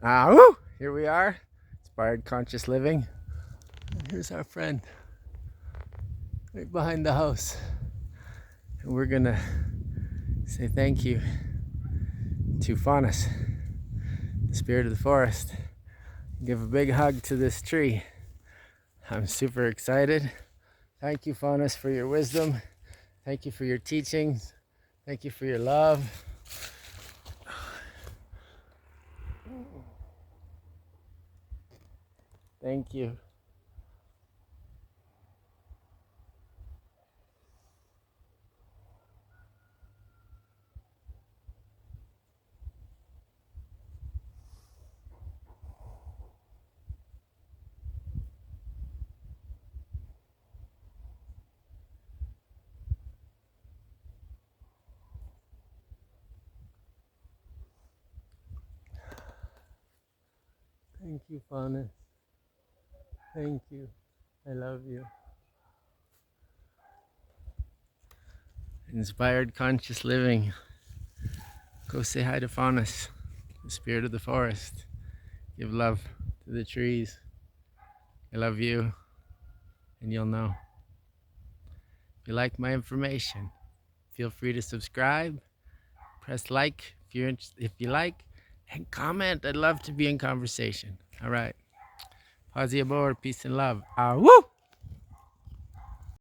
Woo! Here we are. Inspired Conscious Living. And here's our friend right behind the house. And we're gonna say thank you to Faunus, the spirit of the forest. Give a big hug to this tree. I'm super excited. Thank you, Faunus, for your wisdom. Thank you for your teachings. Thank you for your love. Thank you. Thank you, Faunus. Thank you. I love you. Inspired Conscious Living. Go say hi to Faunus, the spirit of the forest. Give love to the trees. I love you, and you'll know. If you like my information, feel free to subscribe. Press like if you like, and comment. I'd love to be in conversation. All right. Paz y amor, peace and love. Woo!